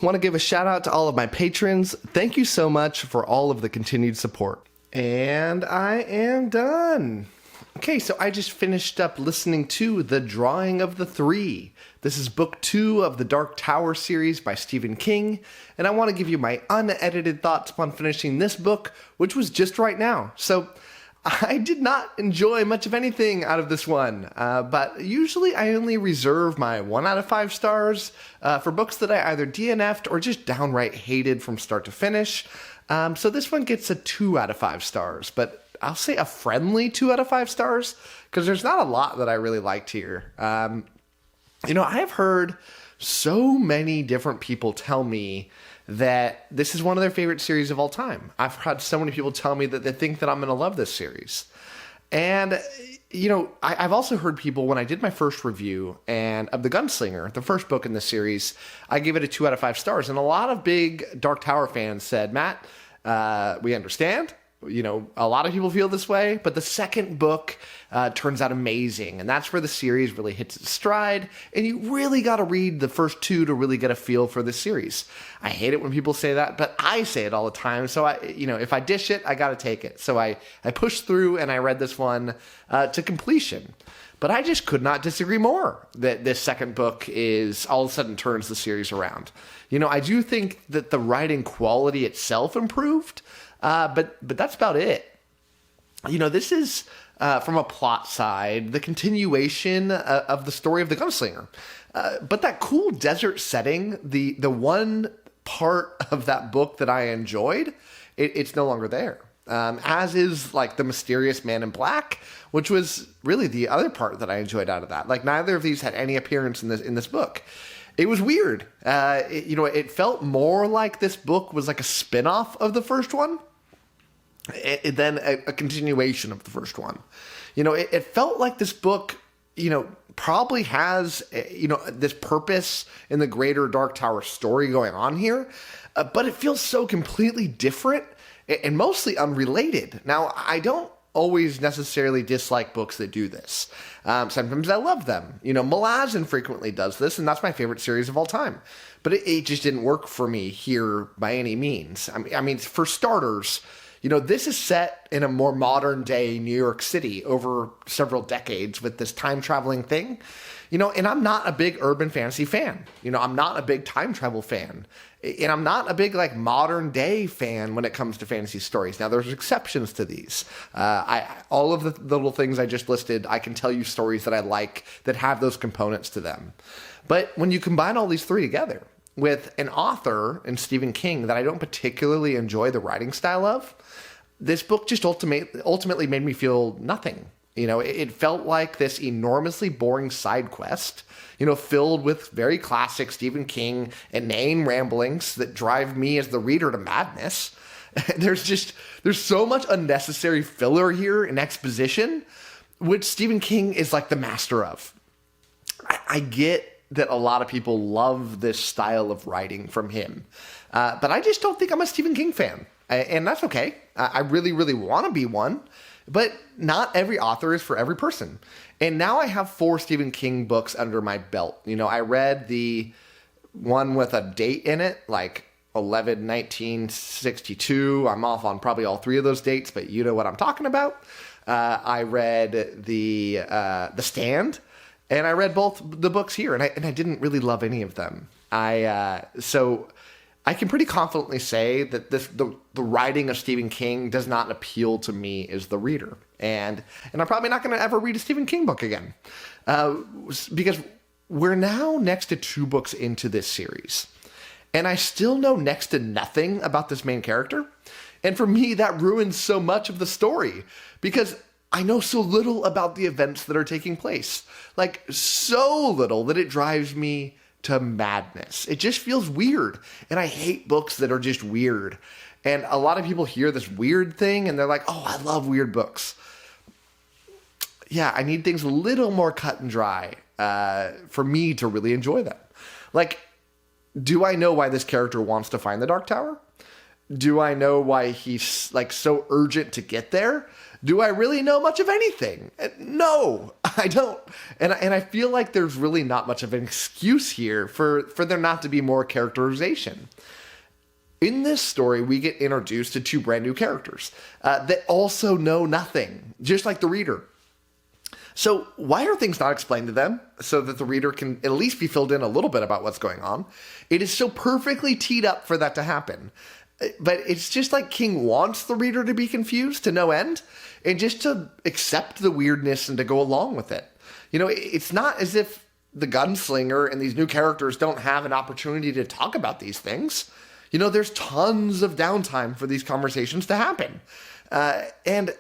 I want to give a shout out to all of my patrons. Thank you so much for all of the continued support. And I am done. Okay, so I just finished up listening to The Drawing of the Three. This is book 2 of the Dark Tower series by Stephen King, and I want to give you my unedited thoughts upon finishing this book, which was just right now. So I did not enjoy much of anything out of this one, but usually I only reserve my 1 out of 5 stars for books that I either DNF'd or just downright hated from start to finish. So this one gets a 2 out of 5 stars, but I'll say a friendly 2 out of 5 stars because there's not a lot that I really liked here. I have heard so many different people tell me that this is one of their favorite series of all time. I've had so many people tell me that they think that I'm going to love this series. And, I've also heard people, when I did my first review of The Gunslinger, the first book in the series, I gave it a 2 out of 5 stars. And a lot of big Dark Tower fans said, Matt, we understand. A lot of people feel this way, but the second book turns out amazing, and that's where the series really hits its stride, and you really got to read the first 2 to really get a feel for the series. I hate it when people say that, but I say it all the time, so if I dish it, I got to take it. So I pushed through, and I read this one to completion. But I just could not disagree more that this second book is all of a sudden turns the series around. I do think that the writing quality itself improved, but that's about it. This is, from a plot side, the continuation of the story of the Gunslinger. But that cool desert setting, the one part of that book that I enjoyed, it's no longer there. As is like the mysterious man in black, which was really the other part that I enjoyed out of that. Like neither of these had any appearance in this book. It was weird. It felt more like this book was like a spin-off of the first one than a continuation of the first one. It felt like this book, probably has, this purpose in the greater Dark Tower story going on here, but it feels so completely different and mostly unrelated. Now, I don't always necessarily dislike books that do this. Sometimes I love them. 𝐒𝐨𝐬𝐿 frequently does this, and that's my favorite series of all time. But it just didn't work for me here by any means. I mean, for starters, this is set in a more modern day New York City over several decades with this time traveling thing. And I'm not a big urban fantasy fan. I'm not a big time travel fan. And I'm not a big modern day fan when it comes to fantasy stories. Now there's exceptions to these. All of the little things I just listed, I can tell you stories that I like that have those components to them. But when you combine all these three together with an author in Stephen King that I don't particularly enjoy the writing style of, this book just ultimately made me feel nothing. It felt like this enormously boring side quest, filled with very classic Stephen King inane ramblings that drive me as the reader to madness. There's so much unnecessary filler here in exposition, which Stephen King is like the master of. I get that a lot of people love this style of writing from him, but I just don't think I'm a Stephen King fan, and that's okay. I really, really want to be one. But not every author is for every person. And now I have 4 Stephen King books under my belt. I read the one with a date in it, like 11/1962. I'm off on probably all 3 of those dates, but you know what I'm talking about. I read the Stand, and I read both the books here, and I didn't really love any of them. So I can pretty confidently say that the writing of Stephen King does not appeal to me as the reader. And I'm probably not going to ever read a Stephen King book again. Because we're now next to 2 books into this series. And I still know next to nothing about this main character. And for me, that ruins so much of the story. Because I know so little about the events that are taking place. Like, so little that it drives me to madness. It just feels weird. And I hate books that are just weird. And a lot of people hear this weird thing and they're like, oh, I love weird books. Yeah, I need things a little more cut and dry for me to really enjoy them. Like, do I know why this character wants to find the Dark Tower? Do I know why he's so urgent to get there? Do I really know much of anything? No, I don't. And I feel like there's really not much of an excuse here for there not to be more characterization. In this story, we get introduced to two brand new characters that also know nothing, just like the reader. So why are things not explained to them so that the reader can at least be filled in a little bit about what's going on? It is so perfectly teed up for that to happen. But it's just like King wants the reader to be confused to no end and just to accept the weirdness and to go along with it. You know, it's not as if the gunslinger and these new characters don't have an opportunity to talk about these things. You know, there's tons of downtime for these conversations to happen. And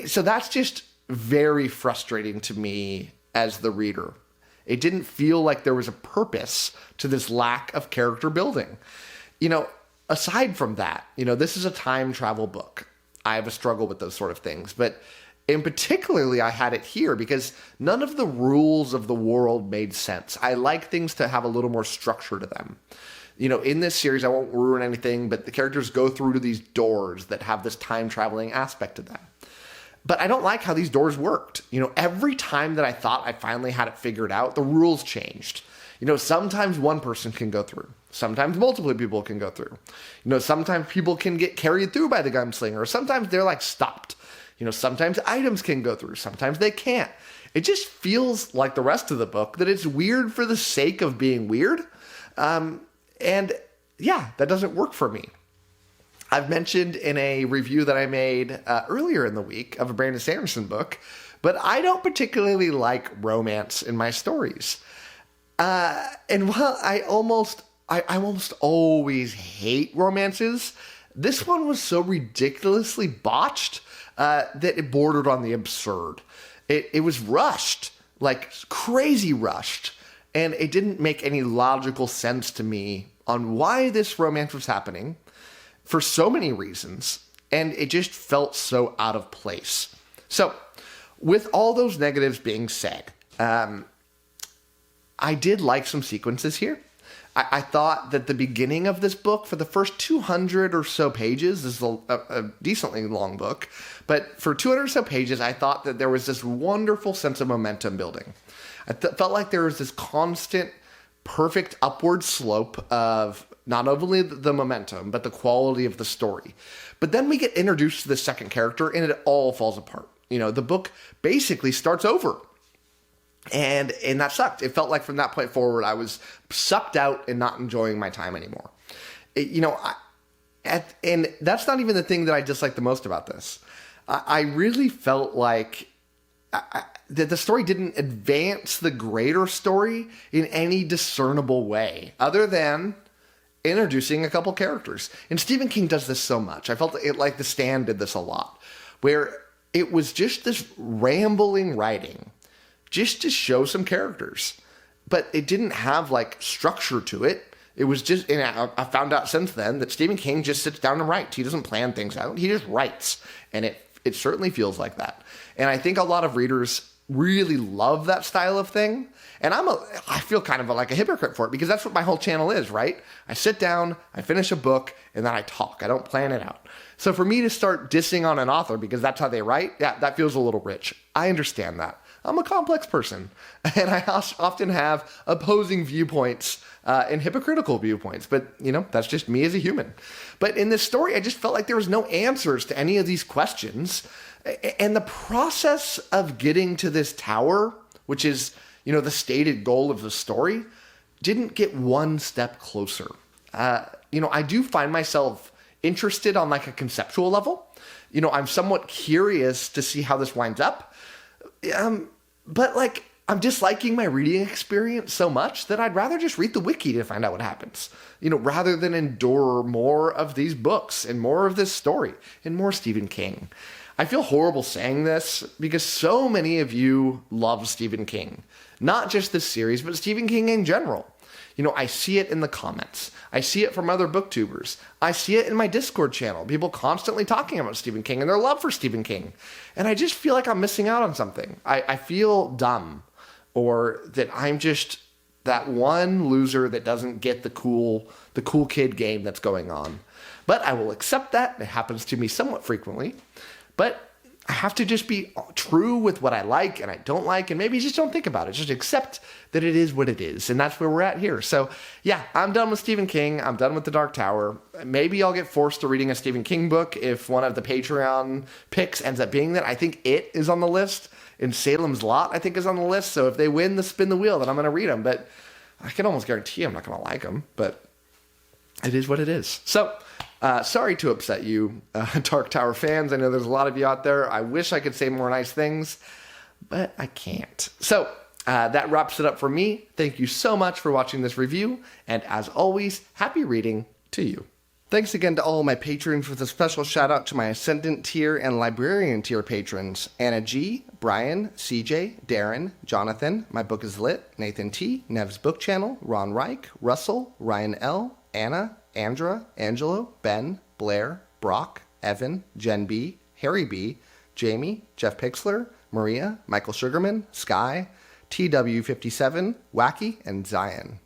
so that's just very frustrating to me as the reader. It didn't feel like there was a purpose to this lack of character building. You know, aside from that, you know, this is a time travel book. I have a struggle with those sort of things. But in particularly, I had it here because none of the rules of the world made sense. I like things to have a little more structure to them. You know, in this series, I won't ruin anything, but the characters go through to these doors that have this time traveling aspect to them. But I don't like how these doors worked. You know, every time that I thought I finally had it figured out, the rules changed. You know, sometimes one person can go through. Sometimes multiple people can go through. You know, sometimes people can get carried through by the gunslinger. Or sometimes they're like stopped. You know, sometimes items can go through. Sometimes they can't. It just feels like the rest of the book that it's weird for the sake of being weird. And yeah, that doesn't work for me. I've mentioned in a review that I made earlier in the week of a Brandon Sanderson book, but I don't particularly like romance in my stories. And while I almost always hate romances, this one was so ridiculously botched that it bordered on the absurd. It was rushed, like crazy rushed, and it didn't make any logical sense to me on why this romance was happening for so many reasons, and it just felt so out of place. So, with all those negatives being said, I did like some sequences here. I thought that the beginning of this book, for the first 200 or so pages, this is a decently long book, but for 200 or so pages, I thought that there was this wonderful sense of momentum building. I felt like there was this constant, perfect upward slope of not only the momentum, but the quality of the story. But then we get introduced to the second character, and it all falls apart. You know, the book basically starts over. And that sucked. It felt like from that point forward, I was sucked out and not enjoying my time anymore. And that's not even the thing that I dislike the most about this. I really felt like that the story didn't advance the greater story in any discernible way, other than introducing a couple characters. And Stephen King does this so much. I felt like The Stand did this a lot, where it was just this rambling writing, just to show some characters. But it didn't have, like, structure to it. It was just, and I found out since then that Stephen King just sits down and writes. He doesn't plan things out. He just writes. And it certainly feels like that. And I think a lot of readers really love that style of thing. And I feel kind of like a hypocrite for it, because that's what my whole channel is, right? I sit down, I finish a book, and then I talk. I don't plan it out. So for me to start dissing on an author because that's how they write, yeah, that feels a little rich. I understand that. I'm a complex person, and I often have opposing viewpoints and hypocritical viewpoints, but, you know, that's just me as a human. But in this story, I just felt like there was no answers to any of these questions, and the process of getting to this tower, which is, you know, the stated goal of the story, didn't get one step closer. You know, I do find myself interested on, like, a conceptual level. You know, I'm somewhat curious to see how this winds up. But, like, I'm disliking my reading experience so much that I'd rather just read the wiki to find out what happens, you know, rather than endure more of these books and more of this story and more Stephen King. I feel horrible saying this because so many of you love Stephen King, not just this series, but Stephen King in general. You know, I see it in the comments. I see it from other booktubers. I see it in my Discord channel. People constantly talking about Stephen King and their love for Stephen King. And I just feel like I'm missing out on something. I feel dumb, or that I'm just that one loser that doesn't get the cool kid game that's going on. But I will accept that. It happens to me somewhat frequently. But I have to just be true with what I like and I don't like, and maybe just don't think about it. Just accept that it is what it is, and that's where we're at here. So yeah, I'm done with Stephen King. I'm done with The Dark Tower. Maybe I'll get forced to reading a Stephen King book if one of the Patreon picks ends up being that. I think It is on the list, and Salem's Lot, I think, is on the list. So if they win the Spin the Wheel, then I'm going to read them. But I can almost guarantee I'm not going to like them. But it is what it is. So sorry to upset you, Dark Tower fans. I know there's a lot of you out there. I wish I could say more nice things, but I can't. So that wraps it up for me. Thank you so much for watching this review. And as always, happy reading to you. Thanks again to all my patrons, with a special shout out to my Ascendant tier and Librarian tier patrons: Anna G, Brian, CJ, Darren, Jonathan, My Book is Lit, Nathan T, Nev's Book Channel, Ron Reich, Russell, Ryan L, Anna, Andra, Angelo, Ben, Blair, Brock, Evan, Jen B, Harry B, Jamie, Jeff Pixler, Maria, Michael Sugarman, Sky, TW57, Wacky, and Zion.